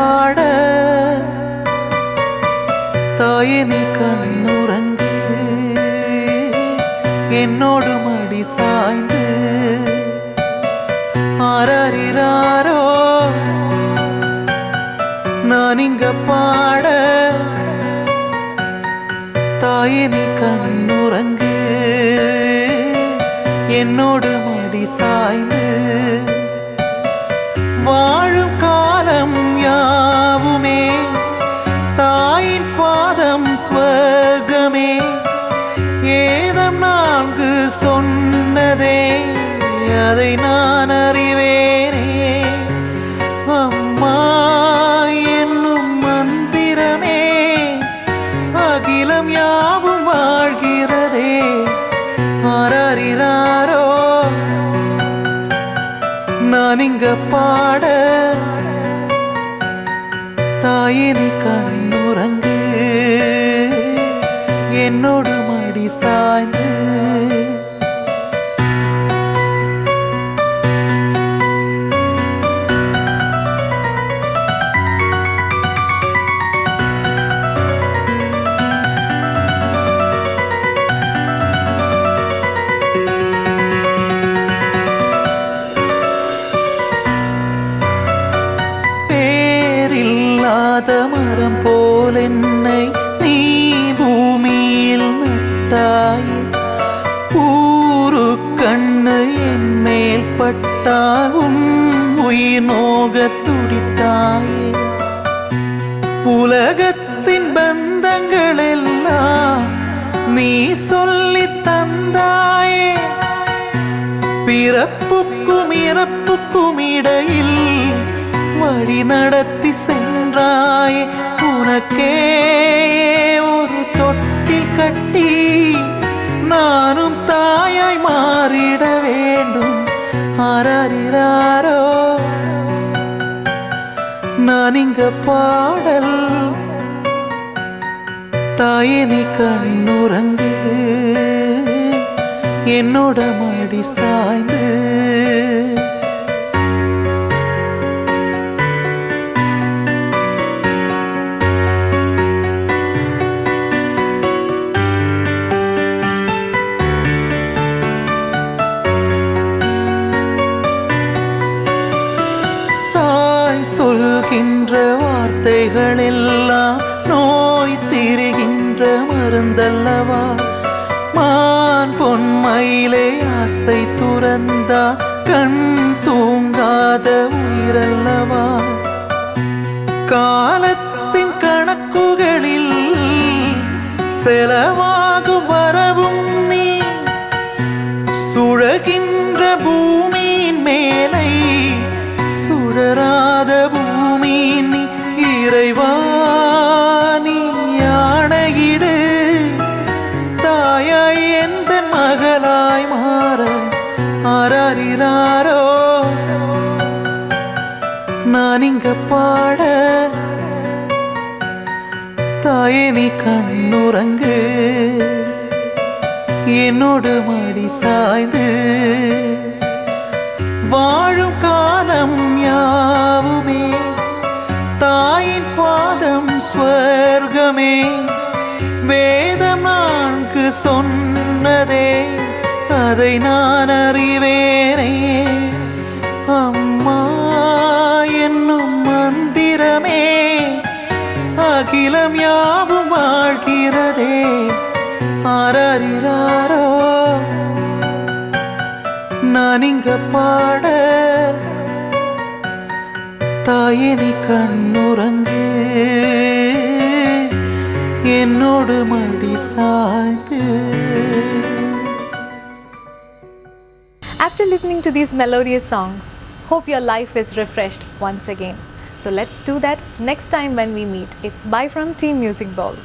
பாட தாயே நீ கண்ணுறங்கு என்னோடு மடி சாய்ந்து ஆராரிராரோ நான் இங்க பாட தாயே நீ கண்ணுறங்கு என்னோடு மடி சாய்ந்து வாழும் காலம் யாவுமே தாயின் பாதம் ஸ்வர்கமே ஏதம் நான்கு சொன்னதே அதை நான் அறிவேனே அம்மா என்னும் மந்திரமே அகிலம் யாவும் வாழ்கிறதே ஆராரிராரோ நான் இங்க பாட தாயே நீ கண்ணுறங்கு என்னோடு மடி சாய்ந்து மரம் போல் என்னை நீ பூமியில் நட்டாய் ஊரு கண்ணு என் மேல் பட்டாலும் உயிர் நோக துடித்தாயே உலகத்தின் பந்தங்கள் எல்லாம் நீ சொல்லி தந்தாயே பிறப்புக்கும் இறப்புக்கும் இடையில் வழி நடத்தி சென்றாய் உனக்கே ஒரு தொட்டில் கட்டி நானும் தாயாய் மாறிட வேண்டும் ஆராரிராரோ நான் இங்க பாடல் தாயே நீ கண்ணுறங்கு என்னோட மடி சாய்ந்து சொல்கின்ற வார்த்தைகள் எல்லாம் நோய் திரிகின்ற மருந்தல்லவா மான் பொன்மயிலே ஆசை துறந்தா கண் தூங்காத உயிரல்லவா காலத்தின் கணக்குகளில் செலவாகும் வரவும் நீ சுழகின்ற பூமியின் மேலை சுடராத பூமி நீ இறைவா நீ ஆணையிடு தாயாய் எந்த மகளாய் மாற ஆராரிராரோ நான் இங்க பாட தாயே நீ கண்ணுறங்கு என்னோடு மடி சாய்ந்து வாழும் காலம் யாவுமே தாயின் பாதம் ஸ்வர்கமே வேதம் நான்கு சொன்னதே அதை நான் அறிவேனே அம்மா என்னும் மந்திரமே அகிலம் யாவும் வாழ்கிறதே ஆராரிராரோ நான் இங்க பாட தாயே நீ கண்ணுறங்கு என்னோடு மடி சாய்ந்து. After listening to these melodious songs, hope your life is refreshed once again. So let's do that next time when we meet. It's bye from Team Music Bowl.